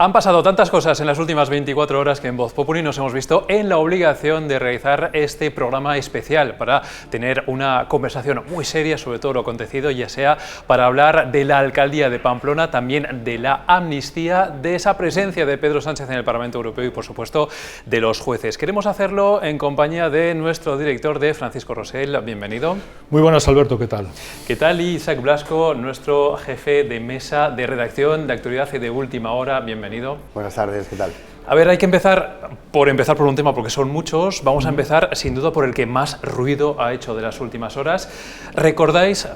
Han pasado tantas cosas en las últimas 24 horas que en Voz Populi nos hemos visto en la obligación de realizar este programa especial para tener una conversación muy seria sobre todo lo acontecido, ya sea para hablar de la alcaldía de Pamplona, también de la amnistía, de esa presencia de Pedro Sánchez en el Parlamento Europeo y, por supuesto, de los jueces. Queremos hacerlo en compañía de nuestro director, de Francisco Rosell. Bienvenido. Muy buenas, Alberto, ¿qué tal? ¿Qué tal? Y Isaac Blasco, nuestro jefe de mesa de redacción de actualidad y de última hora. Bienvenido. Buenas tardes, ¿qué tal? A ver, hay que empezar por un tema, porque son muchos. Vamos a empezar, sin duda, por el que más ruido ha hecho de las últimas horas. ¿Recordáis?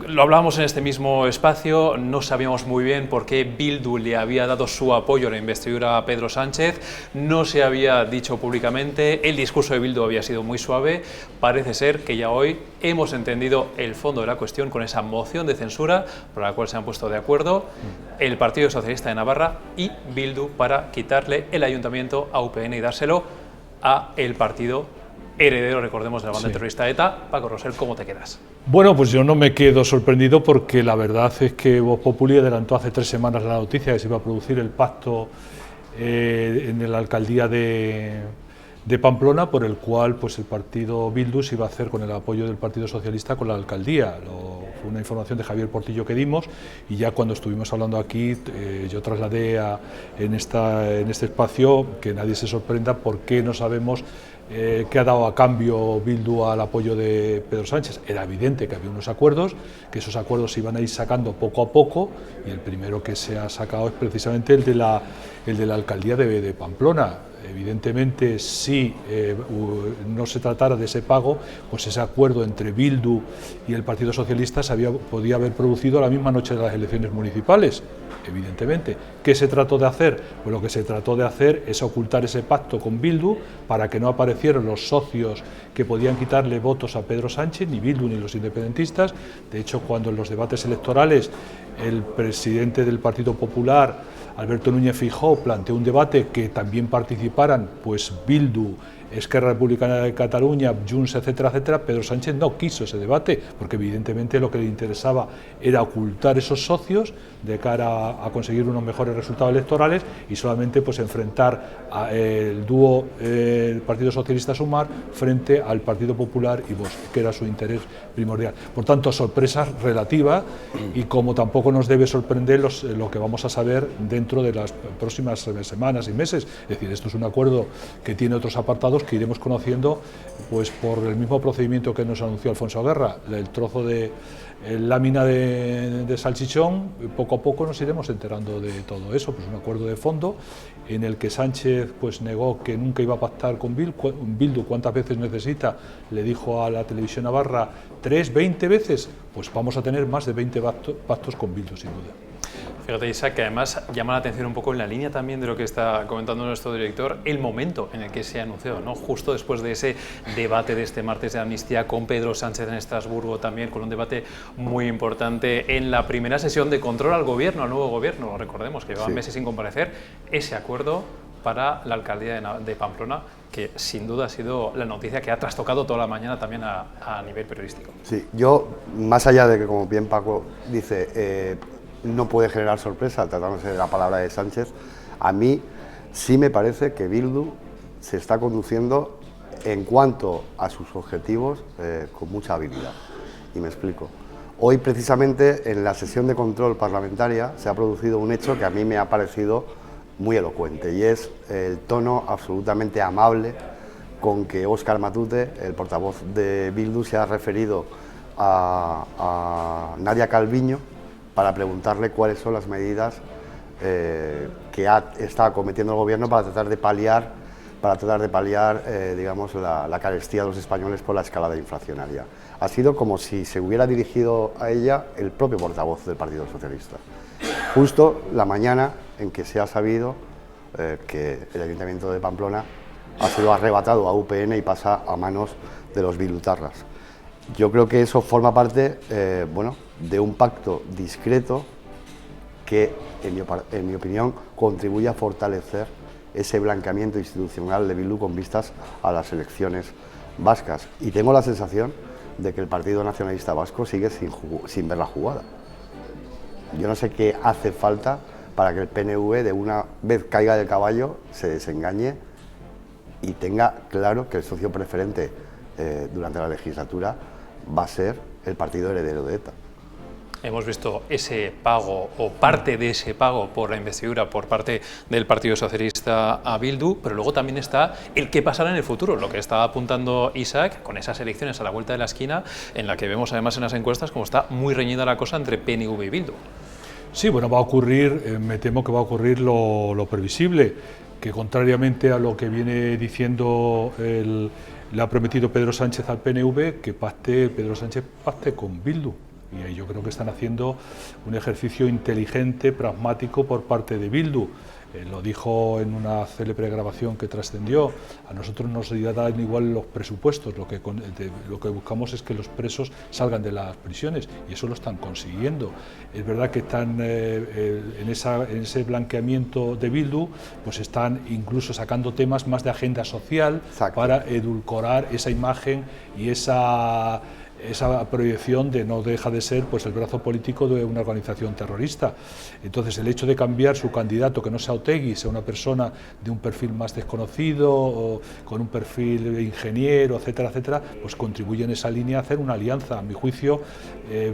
Lo hablábamos en este mismo espacio, no sabíamos muy bien por qué Bildu le había dado su apoyo a la investidura a Pedro Sánchez, no se había dicho públicamente, el discurso de Bildu había sido muy suave. Parece ser que ya hoy hemos entendido el fondo de la cuestión con esa moción de censura por la cual se han puesto de acuerdo el Partido Socialista de Navarra y Bildu para quitarle el ayuntamiento a UPN y dárselo a el partido heredero, recordemos, de la banda terrorista ETA. Paco Rosell, ¿cómo te quedas? Bueno, pues yo no me quedo sorprendido porque la verdad es que Voz Populi adelantó hace 3 semanas la noticia de que se iba a producir el pacto en la alcaldía de Pamplona, por el cual pues el partido Bildu se iba a hacer con el apoyo del Partido Socialista con la alcaldía. Fue una información de Javier Portillo que dimos, y ya cuando estuvimos hablando aquí yo trasladé en este espacio que nadie se sorprenda porque no sabemos qué ha dado a cambio Bildu al apoyo de Pedro Sánchez. Era evidente que había unos acuerdos, que esos acuerdos se iban a ir sacando poco a poco, y el primero que se ha sacado es precisamente el de la alcaldía de Pamplona. Evidentemente, si no se tratara de ese pago, pues ese acuerdo entre Bildu y el Partido Socialista podía haber producido la misma noche de las elecciones municipales, evidentemente. ¿Qué se trató de hacer? Pues lo que se trató de hacer es ocultar ese pacto con Bildu para que no aparecieran los socios que podían quitarle votos a Pedro Sánchez, ni Bildu ni los independentistas. De hecho, cuando en los debates electorales el presidente del Partido Popular, Alberto Núñez Feijóo, planteó un debate que también participaran pues Bildu, Esquerra Republicana de Cataluña, Junts, etcétera, etcétera, Pedro Sánchez no quiso ese debate, porque evidentemente lo que le interesaba era ocultar esos socios de cara a conseguir unos mejores resultados electorales, y solamente pues enfrentar el dúo el Partido Socialista Sumar frente al Partido Popular y Vox, que era su interés primordial. Por tanto, sorpresa relativa, y como tampoco nos debe sorprender lo que vamos a saber dentro de las próximas semanas y meses. Es decir, esto es un acuerdo que tiene otros apartados que iremos conociendo pues por el mismo procedimiento que nos anunció Alfonso Guerra, el trozo de lámina de salchichón. Poco a poco nos iremos enterando de todo eso. Pues un acuerdo de fondo en el que Sánchez pues negó que nunca iba a pactar con Bildu. ¿Cuántas veces necesita? Le dijo a la televisión navarra 3, 20 veces. Pues vamos a tener más de 20 pactos con Bildu, sin duda. Fíjate, Isaac, que además llama la atención un poco en la línea también de lo que está comentando nuestro director, el momento en el que se anunció, ¿no? Justo después de ese debate de este martes de amnistía con Pedro Sánchez en Estrasburgo, también con un debate muy importante en la primera sesión de control al gobierno, al nuevo gobierno. Recordemos que llevaban meses sin comparecer. Ese acuerdo para la alcaldía de Pamplona, que sin duda ha sido la noticia que ha trastocado toda la mañana también a nivel periodístico. Sí, yo, más allá de que, como bien Paco dice, no puede generar sorpresa tratándose de la palabra de Sánchez, a mí sí me parece que Bildu se está conduciendo en cuanto a sus objetivos con mucha habilidad. Y me explico. Hoy, precisamente, en la sesión de control parlamentaria se ha producido un hecho que a mí me ha parecido muy elocuente, y es el tono absolutamente amable con que Óscar Matute, el portavoz de Bildu, se ha referido a Nadia Calviño para preguntarle cuáles son las medidas que está acometiendo el gobierno para tratar de paliar, digamos, la carestía de los españoles por la escalada inflacionaria. Ha sido como si se hubiera dirigido a ella el propio portavoz del Partido Socialista. Justo la mañana en que se ha sabido que el Ayuntamiento de Pamplona ha sido arrebatado a UPN y pasa a manos de los bildutarras. Yo creo que eso forma parte de un pacto discreto que, en mi opinión, contribuye a fortalecer ese blanqueamiento institucional de Bildu con vistas a las elecciones vascas. Y tengo la sensación de que el Partido Nacionalista Vasco sigue sin ver la jugada. Yo no sé qué hace falta para que el PNV de una vez caiga del caballo, se desengañe y tenga claro que el socio preferente durante la legislatura va a ser el partido heredero de ETA. Hemos visto ese pago o parte de ese pago por la investidura por parte del Partido Socialista a Bildu, pero luego también está el qué pasará en el futuro, lo que está apuntando Isaac con esas elecciones a la vuelta de la esquina, en la que vemos además en las encuestas como está muy reñida la cosa entre PNV y Bildu. Sí, bueno, va a ocurrir, me temo que va a ocurrir lo previsible, que contrariamente a lo que viene diciendo le ha prometido Pedro Sánchez al PNV, que Pedro Sánchez pacte con Bildu. Y ahí yo creo que están haciendo un ejercicio inteligente, pragmático por parte de Bildu. Lo dijo en una célebre grabación que trascendió. A nosotros nos dan igual los presupuestos, lo que buscamos es que los presos salgan de las prisiones y eso lo están consiguiendo. Es verdad que están en ese blanqueamiento de Bildu, pues están incluso sacando temas más de agenda social. Exacto. Para edulcorar esa imagen y esa proyección de no deja de ser pues el brazo político de una organización terrorista. Entonces el hecho de cambiar su candidato, que no sea Otegi, sea una persona de un perfil más desconocido o con un perfil de ingeniero, etcétera, etcétera, pues contribuye en esa línea a hacer una alianza. A mi juicio,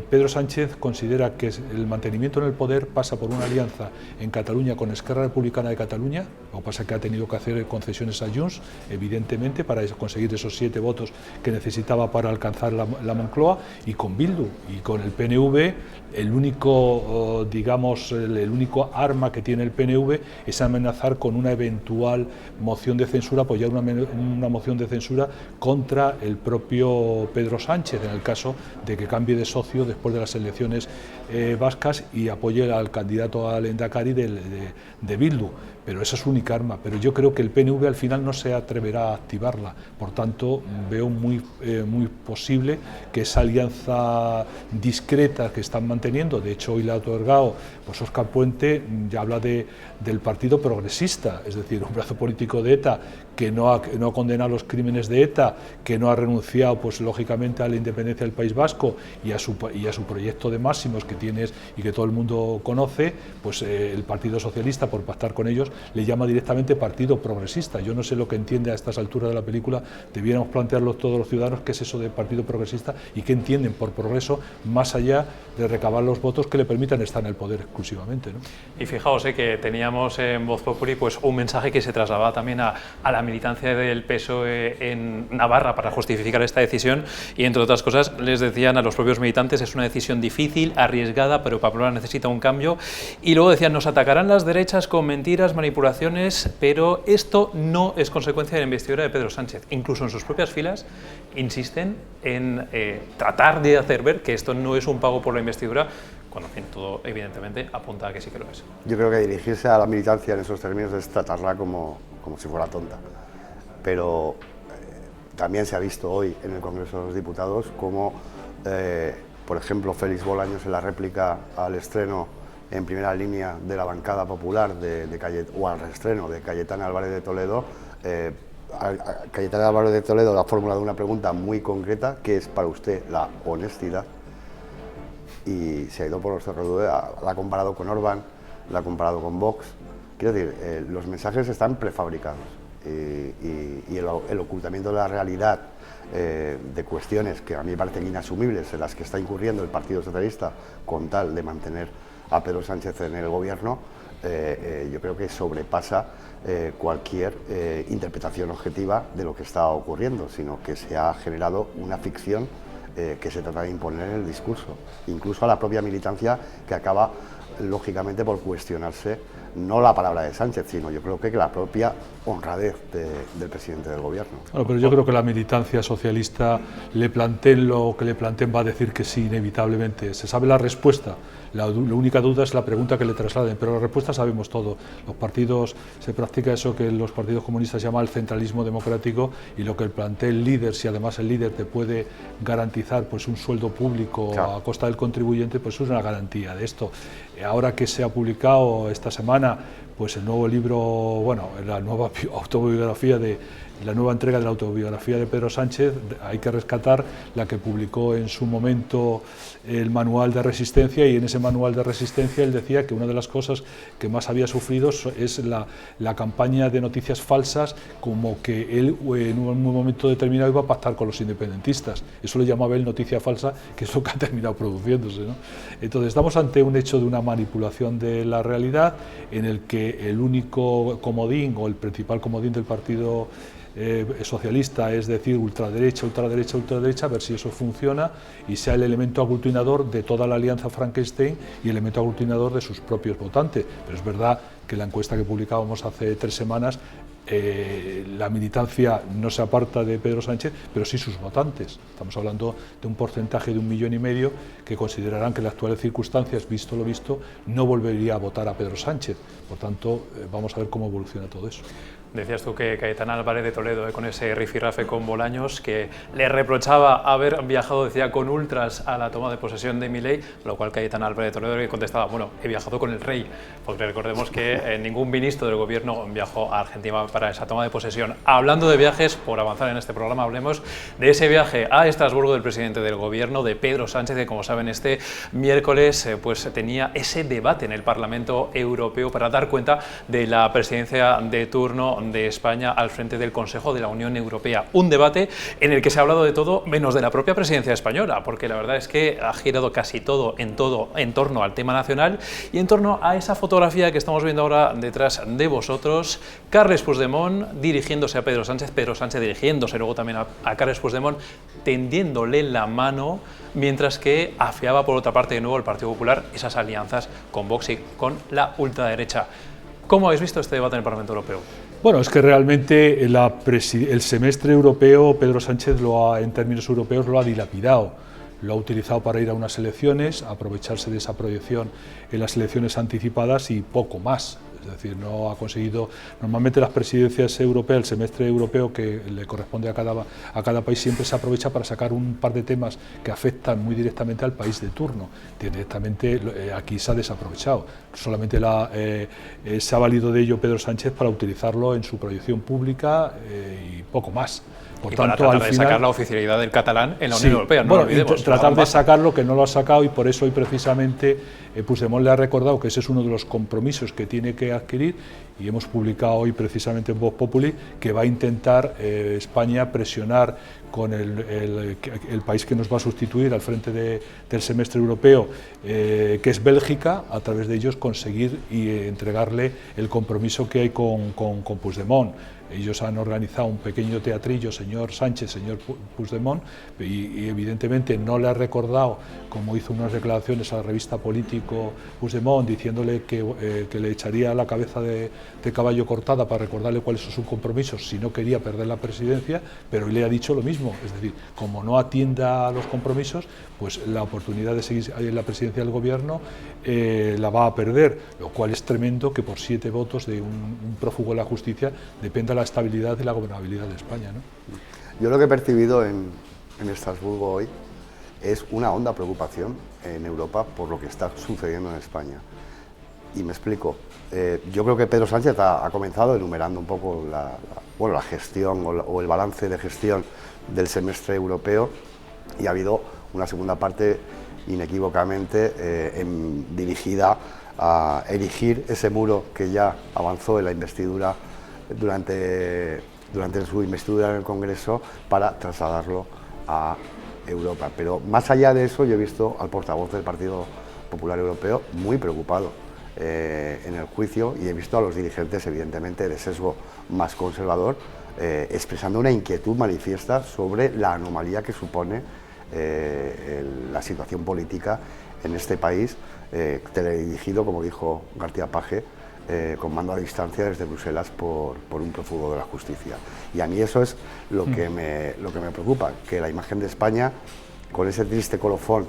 Pedro Sánchez considera que el mantenimiento en el poder pasa por una alianza en Cataluña con Esquerra Republicana de Cataluña. Lo que pasa es que ha tenido que hacer concesiones a Junts, evidentemente, para conseguir esos 7 votos que necesitaba para alcanzar la Moncloa, y con Bildu y con el PNV. El único, digamos, el único arma que tiene el PNV es amenazar con una eventual moción de censura, apoyar una moción de censura contra el propio Pedro Sánchez, en el caso de que cambie de socio después de las elecciones vascas y apoye al candidato al Endacari de Bildu. Pero esa es su única arma. Pero yo creo que el PNV al final no se atreverá a activarla. Por tanto, veo muy posible que esa alianza discreta que están manteniendo, de hecho hoy le ha otorgado pues Óscar Puente, ya habla del Partido Progresista, es decir, un brazo político de ETA que no ha condenado los crímenes de ETA, que no ha renunciado pues lógicamente a la independencia del País Vasco y a su proyecto de máximos que tienes y que todo el mundo conoce. Pues el Partido Socialista, por pactar con ellos, le llama directamente Partido Progresista. Yo no sé lo que entiende a estas alturas de la película, debiéramos plantearlo todos los ciudadanos qué es eso de Partido Progresista y qué entienden por progreso, más allá de recabar los votos que le permitan estar en el poder exclusivamente, ¿no? Y fijaos que teníamos en Voz Populi pues un mensaje que se trasladaba también a la militancia del PSOE en Navarra para justificar esta decisión, y entre otras cosas les decían a los propios militantes: es una decisión difícil, arriesgada, pero Pamplona necesita un cambio. Y luego decían: nos atacarán las derechas con mentiras, manipulaciones, pero esto no es consecuencia de la investidura de Pedro Sánchez. Incluso en sus propias filas insisten en tratar de hacer ver que esto no es un pago por la investidura, cuando en fin, todo evidentemente apunta a que sí que lo es. Yo creo que dirigirse a la militancia en esos términos es tratarla como si fuera tonta. Pero también se ha visto hoy en el Congreso de los Diputados cómo, por ejemplo, Félix Bolaños en la réplica al estreno en primera línea de la bancada popular o al reestreno de Cayetana Álvarez de Toledo, Cayetana Álvarez de Toledo le ha formulado una pregunta muy concreta: ¿qué es para usted la honestidad? Y se ha ido por los cerros, la ha comparado con Orbán, la ha comparado con Vox. Quiero decir, los mensajes están prefabricados y el ocultamiento de la realidad de cuestiones que a mí me parecen inasumibles en las que está incurriendo el Partido Socialista con tal de mantener a Pedro Sánchez en el gobierno, yo creo que sobrepasa cualquier interpretación objetiva de lo que está ocurriendo, sino que se ha generado una ficción que se trata de imponer en el discurso, incluso a la propia militancia, que acaba lógicamente por cuestionarse no la palabra de Sánchez, sino yo creo que la propia honradez del presidente del gobierno. Claro, pero yo creo que la militancia socialista, le planteen lo que le planteen, va a decir que sí, inevitablemente. Se sabe la respuesta, la única duda es la pregunta que le trasladen, pero la respuesta sabemos todo. Los partidos, se practica eso que los partidos comunistas llaman el centralismo democrático, y lo que plantee el líder, si además el líder te puede garantizar pues un sueldo público, claro, a costa del contribuyente, pues es una garantía de esto. Ahora que se ha publicado esta semana pues el nuevo libro, bueno, la nueva autobiografía de la nueva entrega de la autobiografía de Pedro Sánchez, hay que rescatar la que publicó en su momento el Manual de Resistencia, y en ese Manual de Resistencia él decía que una de las cosas que más había sufrido es la campaña de noticias falsas, como que él en un momento determinado iba a pactar con los independentistas. Eso lo llamaba él noticia falsa, que es lo que ha terminado produciéndose, ¿no? Entonces estamos ante un hecho de una manipulación de la realidad, en el que el único comodín o el principal comodín del partido socialista es decir ultraderecha, ultraderecha, ultraderecha, a ver si eso funciona y sea el elemento aglutinador de toda la alianza Frankenstein y el elemento aglutinador de sus propios votantes. Pero es verdad que la encuesta que publicábamos hace 3 semanas, la militancia no se aparta de Pedro Sánchez, pero sí sus votantes. Estamos hablando de un porcentaje de 1,5 millones que considerarán que en las actuales circunstancias, visto lo visto, no volvería a votar a Pedro Sánchez. Por tanto, vamos a ver cómo evoluciona todo eso. Decías tú que Cayetana Álvarez de Toledo, con ese rifirrafe con Bolaños, que le reprochaba haber viajado, decía, con ultras a la toma de posesión de Milei, lo cual Cayetana Álvarez de Toledo le contestaba, bueno, he viajado con el rey, porque recordemos que ningún ministro del gobierno viajó a Argentina para esa toma de posesión. Hablando de viajes, por avanzar en este programa, hablemos de ese viaje a Estrasburgo del presidente del gobierno, de Pedro Sánchez, que como saben este miércoles pues tenía ese debate en el Parlamento Europeo para dar cuenta de la presidencia de turno de España al frente del Consejo de la Unión Europea. Un debate en el que se ha hablado de todo menos de la propia presidencia española, porque la verdad es que ha girado casi todo en torno al tema nacional y en torno a esa fotografía que estamos viendo ahora detrás de vosotros. Carles Puigdemont dirigiéndose a Pedro Sánchez dirigiéndose luego también a Carles Puigdemont, tendiéndole la mano, mientras que afiaba por otra parte de nuevo el Partido Popular esas alianzas con Vox y con la ultraderecha. ¿Cómo habéis visto este debate en el Parlamento Europeo? Bueno, es que realmente el semestre europeo Pedro Sánchez en términos europeos lo ha dilapidado. Lo ha utilizado para ir a unas elecciones, aprovecharse de esa proyección en las elecciones anticipadas y poco más. Es decir, no ha conseguido. Normalmente las presidencias europeas, el semestre europeo que le corresponde a cada país, siempre se aprovecha para sacar un par de temas que afectan muy directamente al país de turno. Directamente aquí se ha desaprovechado. Solamente se ha valido de ello Pedro Sánchez para utilizarlo en su proyección pública y poco más. Por y tanto, para al tratar final, de sacar la oficialidad del catalán en la Unión Europea, no bueno, lo olvidemos. Tratar de sacarlo, que no lo ha sacado, y por eso hoy precisamente Puigdemont le ha recordado que ese es uno de los compromisos que tiene que adquirir, y hemos publicado hoy precisamente en Vox Populi que va a intentar España presionar con el país que nos va a sustituir al frente del semestre europeo, que es Bélgica, a través de ellos conseguir y entregarle el compromiso que hay con Puigdemont. Ellos han organizado un pequeño teatrillo, señor Sánchez, señor Puigdemont, y evidentemente no le ha recordado, como hizo unas declaraciones a la revista Político Puigdemont, diciéndole que le echaría la cabeza de caballo cortada para recordarle cuáles son sus compromisos si no quería perder la presidencia, pero hoy le ha dicho lo mismo. Es decir, como no atienda a los compromisos, pues la oportunidad de seguir en la presidencia del gobierno la va a perder, lo cual es tremendo que por 7 votos de un prófugo de la justicia dependa la estabilidad y la gobernabilidad de España, ¿no? Yo lo que he percibido en Estrasburgo hoy es una honda preocupación en Europa por lo que está sucediendo en España. Y me explico. Yo creo que Pedro Sánchez ha comenzado enumerando un poco la gestión o el balance de gestión del semestre europeo, y ha habido una segunda parte inequívocamente dirigida a erigir ese muro que ya avanzó en la investidura durante su investidura en el Congreso, para trasladarlo a Europa. Pero más allá de eso, yo he visto al portavoz del Partido Popular Europeo muy preocupado en el juicio, y he visto a los dirigentes, evidentemente de sesgo más conservador, expresando una inquietud manifiesta sobre la anomalía que supone la situación política en este país, teledirigido, como dijo García Page, con mando a distancia desde Bruselas por un prófugo de la justicia. Y a mí eso es lo que me preocupa, que la imagen de España, con ese triste colofón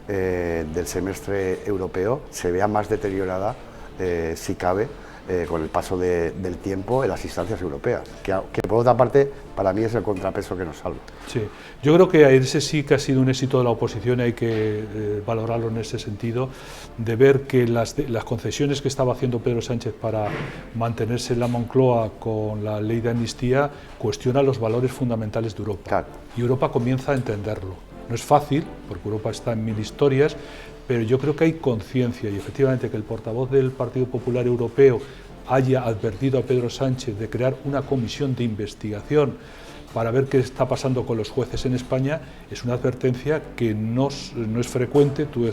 del semestre europeo, se vea más deteriorada, si cabe, con el paso del tiempo en las instancias europeas, que por otra parte para mí es el contrapeso que nos salva. Sí, yo creo que ese sí que ha sido un éxito de la oposición y hay que valorarlo en ese sentido, de ver que las concesiones que estaba haciendo Pedro Sánchez para mantenerse en la Moncloa con la ley de amnistía cuestiona los valores fundamentales de Europa. Claro. Y Europa comienza a entenderlo. No es fácil, porque Europa está en mil historias, pero yo creo que hay conciencia y efectivamente que el portavoz del Partido Popular Europeo haya advertido a Pedro Sánchez de crear una comisión de investigación para ver qué está pasando con los jueces en España, es una advertencia que no es frecuente. Tú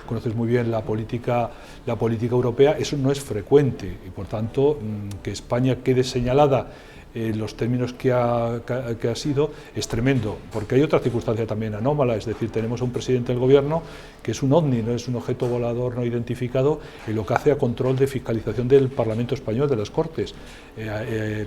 conoces muy bien la política europea, eso no es frecuente y por tanto que España quede señalada los términos que ha sido es tremendo, porque hay otra circunstancia también anómala, es decir, tenemos a un presidente del gobierno que es un ovni, no es un objeto volador no identificado, en lo que hace a control de fiscalización del Parlamento español, de las Cortes.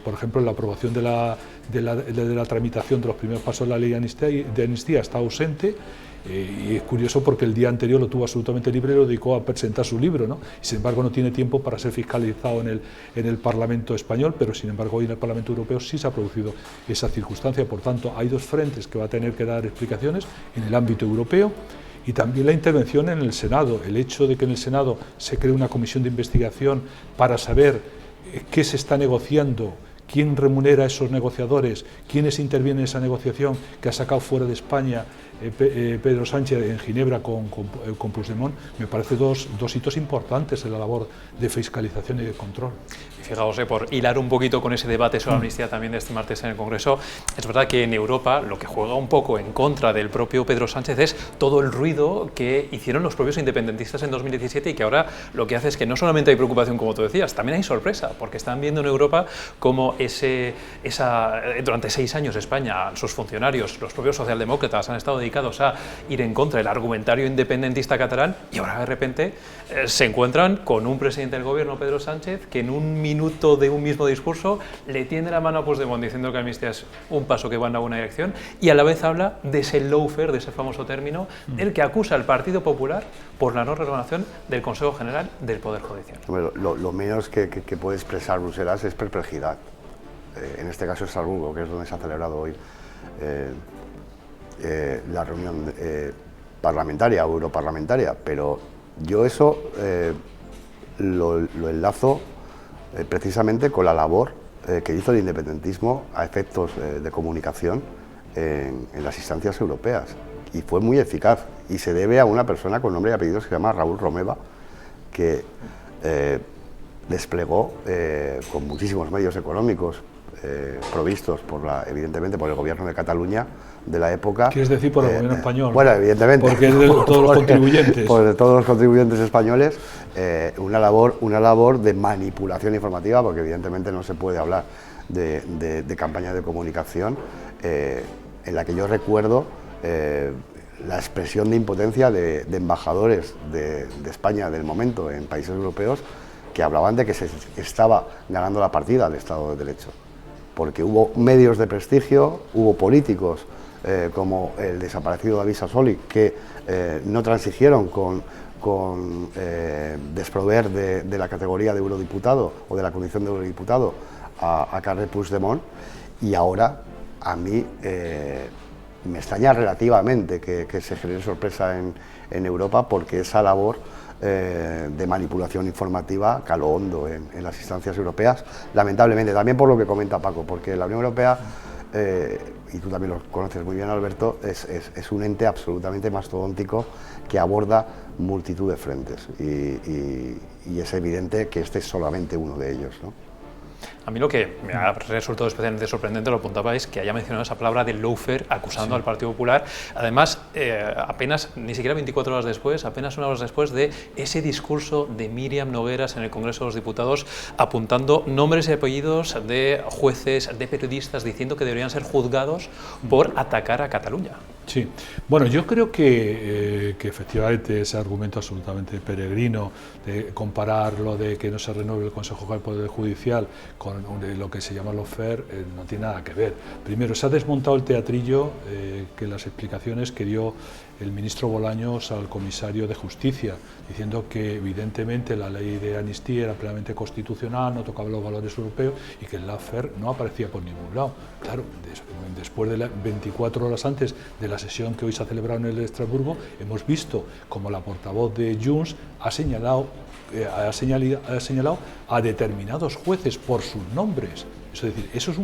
Por ejemplo, en la aprobación de la tramitación de los primeros pasos de la ley de amnistía está ausente. Y es curioso porque el día anterior lo tuvo absolutamente libre y lo dedicó a presentar su libro, ¿no? Y sin embargo no tiene tiempo para ser fiscalizado en el Parlamento español, pero sin embargo hoy en el Parlamento Europeo sí se ha producido esa circunstancia. Por tanto, hay dos frentes que va a tener que dar explicaciones en el ámbito europeo y también la intervención en el Senado. El hecho de que en el Senado se cree una comisión de investigación para saber qué se está negociando, quién remunera a esos negociadores, quiénes intervienen en esa negociación que ha sacado fuera de España Pedro Sánchez en Ginebra con Puigdemont, me parece dos hitos importantes en la labor de fiscalización y de control. Y fijaos, por hilar un poquito con ese debate sobre la amnistía también de este martes en el Congreso, es verdad que en Europa lo que juega un poco en contra del propio Pedro Sánchez es todo el ruido que hicieron los propios independentistas en 2017 y que ahora lo que hace es que no solamente hay preocupación, como tú decías, también hay sorpresa, porque están viendo en Europa cómo durante 6 años España, sus funcionarios, los propios socialdemócratas han estado dedicados a ir en contra del argumentario independentista catalán y ahora de repente se encuentran con un presidente del gobierno, Pedro Sánchez, que en un minuto de un mismo discurso le tiende la mano a Puigdemont diciendo que la amnistía es un paso que va en una buena dirección y a la vez habla de ese lawfare, de ese famoso término, del que acusa al Partido Popular por la no renovación del Consejo General del Poder Judicial. Lo menos que puede expresar Bruselas es perplejidad. En este caso es Estrasburgo, que es donde se ha celebrado hoy la reunión parlamentaria o europarlamentaria, pero yo eso lo enlazo precisamente con la labor que hizo el independentismo a efectos de comunicación en las instancias europeas, y fue muy eficaz, y se debe a una persona con nombre y apellidos que se llama Raúl Romeva, que desplegó con muchísimos medios económicos provistos evidentemente por el gobierno de Cataluña de la época. ¿Quieres decir por el gobierno español? Bueno, evidentemente. Porque es de todos los contribuyentes. Por todos los contribuyentes españoles, una labor de manipulación informativa, porque evidentemente no se puede hablar de campaña de comunicación, en la que yo recuerdo la expresión de impotencia de embajadores de España del momento en países europeos que hablaban de que se estaba ganando la partida al Estado de Derecho, porque hubo medios de prestigio, hubo políticos como el desaparecido David Sassoli que no transigieron con desproveer de la categoría de eurodiputado o de la condición de eurodiputado a Carles Puigdemont, y ahora a mí me extraña relativamente que se genere sorpresa en Europa, porque esa labor de manipulación informativa caló hondo en las instancias europeas, lamentablemente, también por lo que comenta Paco, porque la Unión Europea, y tú también lo conoces muy bien, Alberto, es un ente absolutamente mastodóntico que aborda multitud de frentes, y es evidente que este es solamente uno de ellos, ¿no? A mí lo que me ha resultado especialmente sorprendente, lo apuntabais, que haya mencionado esa palabra de lawfare acusando al Partido Popular, además apenas, ni siquiera 24 horas después, apenas unas horas después de ese discurso de Míriam Nogueras en el Congreso de los Diputados, apuntando nombres y apellidos de jueces, de periodistas, diciendo que deberían ser juzgados por atacar a Cataluña. Sí, bueno, yo creo que efectivamente ese argumento absolutamente peregrino de comparar lo de que no se renueve el Consejo del Poder Judicial con lo que se llama lawfare no tiene nada que ver. Primero, se ha desmontado el teatrillo que las explicaciones que dio el ministro Bolaños al comisario de Justicia, diciendo que evidentemente la ley de amnistía era plenamente constitucional, no tocaba los valores europeos y que el lawfare no aparecía por ningún lado. Claro, después de 24 horas antes de la sesión que hoy se ha celebrado en el Estrasburgo, hemos visto como la portavoz de Junts ha señalado a determinados jueces por sus nombres. Es decir, eso es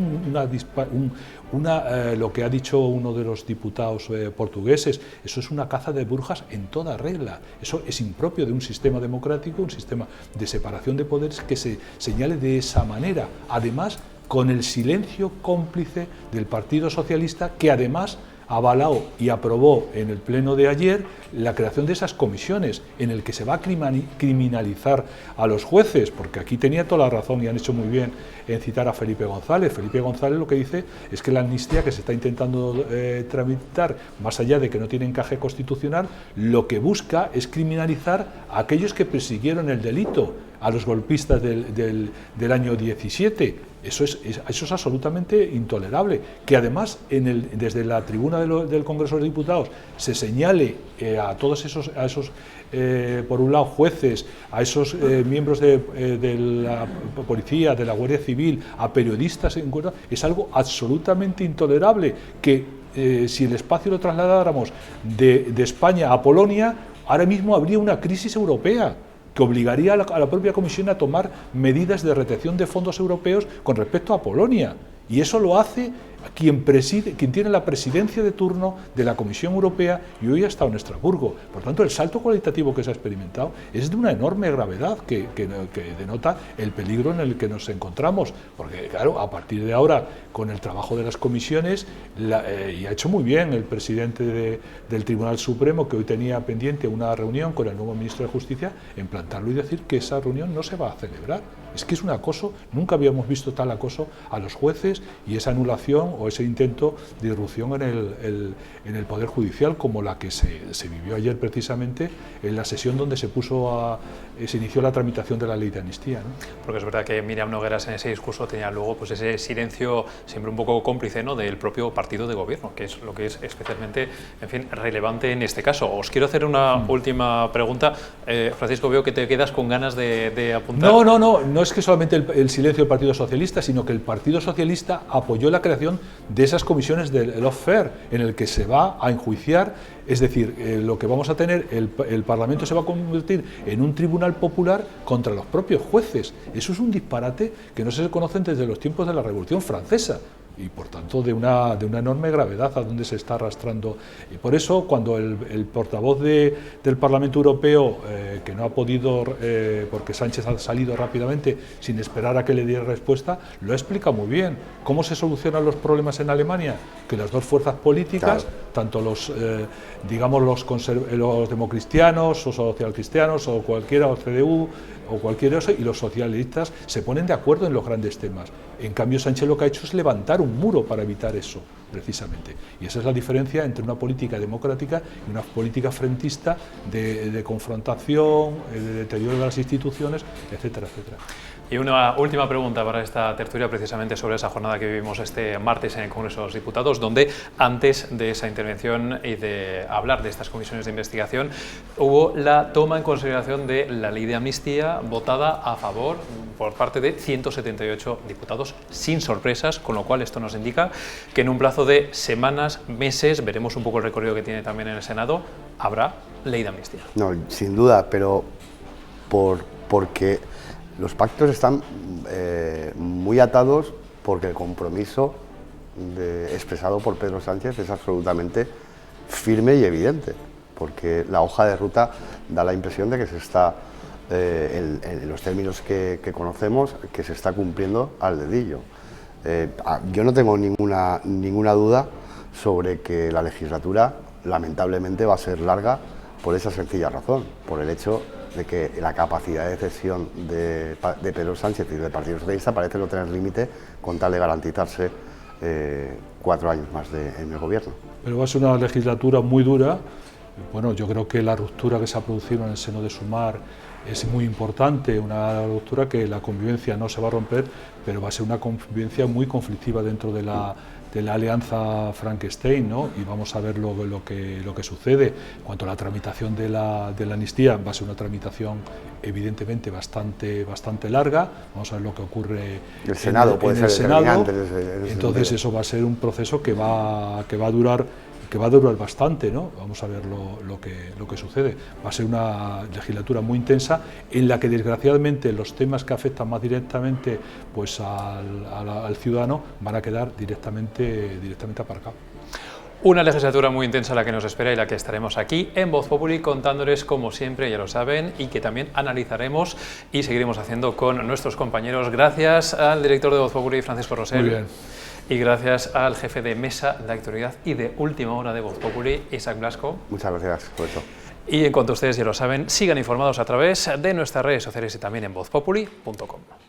lo que ha dicho uno de los diputados portugueses, eso es una caza de brujas en toda regla. Eso es impropio de un sistema democrático, un sistema de separación de poderes que se señale de esa manera. Además, con el silencio cómplice del Partido Socialista, que además avalado y aprobó en el pleno de ayer la creación de esas comisiones en el que se va a criminalizar a los jueces, porque aquí tenía toda la razón y han hecho muy bien en citar a Felipe González. Felipe González lo que dice es que la amnistía que se está intentando tramitar, más allá de que no tiene encaje constitucional, lo que busca es criminalizar a aquellos que persiguieron el delito, a los golpistas del año 17. Eso es absolutamente intolerable. Que además desde la tribuna del Congreso de los Diputados se señale a todos esos por un lado jueces, a esos miembros de la policía, de la Guardia Civil, a periodistas, es algo absolutamente intolerable. Que si el espacio lo trasladáramos de España a Polonia, ahora mismo habría una crisis europea que obligaría a la propia Comisión a tomar medidas de retención de fondos europeos con respecto a Polonia. Y eso lo hace quien tiene la presidencia de turno de la Comisión Europea y hoy ha estado en Estrasburgo. Por tanto, el salto cualitativo que se ha experimentado es de una enorme gravedad que denota el peligro en el que nos encontramos. Porque, claro, a partir de ahora, con el trabajo de las comisiones, y ha hecho muy bien el presidente del Tribunal Supremo, que hoy tenía pendiente una reunión con el nuevo ministro de Justicia, en plantarlo y decir que esa reunión no se va a celebrar. Es que es un acoso, nunca habíamos visto tal acoso a los jueces y esa anulación o ese intento de irrupción en el Poder Judicial como la que se vivió ayer precisamente en la sesión donde se inició la tramitación de la ley de amnistía, ¿no? Porque es verdad que Míriam Nogueras en ese discurso tenía luego pues ese silencio siempre un poco cómplice, ¿no?, del propio partido de gobierno, que es lo que es especialmente, en fin, relevante en este caso. Os quiero hacer una última pregunta. Francisco, veo que te quedas con ganas de apuntar. No es que solamente el silencio del Partido Socialista, sino que el Partido Socialista apoyó la creación de esas comisiones del lawfare, en el que se va a enjuiciar, es decir, lo que vamos a tener, el Parlamento se va a convertir en un tribunal popular contra los propios jueces. Eso es un disparate que no se conoce desde los tiempos de la Revolución Francesa. Y por tanto de una enorme gravedad a donde se está arrastrando. Y por eso cuando el portavoz del Parlamento Europeo, que no ha podido, porque Sánchez ha salido rápidamente sin esperar a que le diera respuesta, lo explica muy bien. ¿Cómo se solucionan los problemas en Alemania? Que las dos fuerzas políticas, tanto los democristianos o socialcristianos o cualquiera, o CDU o cualquier otro, y los socialistas se ponen de acuerdo en los grandes temas. En cambio, Sánchez lo que ha hecho es levantar un muro para evitar eso, precisamente. Y esa es la diferencia entre una política democrática y una política frentista de confrontación, de deterioro de las instituciones, etcétera, etcétera. Y una última pregunta para esta tertulia, precisamente sobre esa jornada que vivimos este martes en el Congreso de los Diputados, donde antes de esa intervención y de hablar de estas comisiones de investigación, hubo la toma en consideración de la ley de amnistía votada a favor por parte de 178 diputados, sin sorpresas, con lo cual esto nos indica que en un plazo de semanas, meses, veremos un poco el recorrido que tiene también en el Senado, habrá ley de amnistía. No, sin duda, pero porque los pactos están muy atados, porque el compromiso expresado por Pedro Sánchez es absolutamente firme y evidente, porque la hoja de ruta da la impresión de que se está, en los términos que conocemos, que se está cumpliendo al dedillo. Yo no tengo ninguna duda sobre que la legislatura lamentablemente va a ser larga por esa sencilla razón, por el hecho de que la capacidad de decisión de Pedro Sánchez y del Partido Socialista parece no tener límite con tal de garantizarse 4 años más en el gobierno. Pero va a ser una legislatura muy dura. Bueno, yo creo que la ruptura que se ha producido en el seno de Sumar es muy importante, una ruptura que la convivencia no se va a romper, pero va a ser una convivencia muy conflictiva dentro de la alianza Frankenstein, ¿no? Y vamos a ver lo que sucede. En cuanto a la tramitación de la amnistía, va a ser una tramitación evidentemente bastante larga. Vamos a ver lo que ocurre el Senado, puede ser determinante. Entonces eso va a ser un proceso que va a durar bastante, ¿no? Vamos a ver lo que sucede. Va a ser una legislatura muy intensa en la que desgraciadamente los temas que afectan más directamente pues al ciudadano van a quedar directamente aparcados. Una legislatura muy intensa la que nos espera y la que estaremos aquí en Voz Populi contándoles como siempre, ya lo saben, y que también analizaremos y seguiremos haciendo con nuestros compañeros. Gracias al director de Voz Populi, Francisco Rosell. Muy bien. Y gracias al jefe de mesa de actualidad y de última hora de Voz Populi, Isaac Blasco. Muchas gracias, Roberto. Y en cuanto ustedes ya lo saben, sigan informados a través de nuestras redes sociales y también en vozpopuli.com.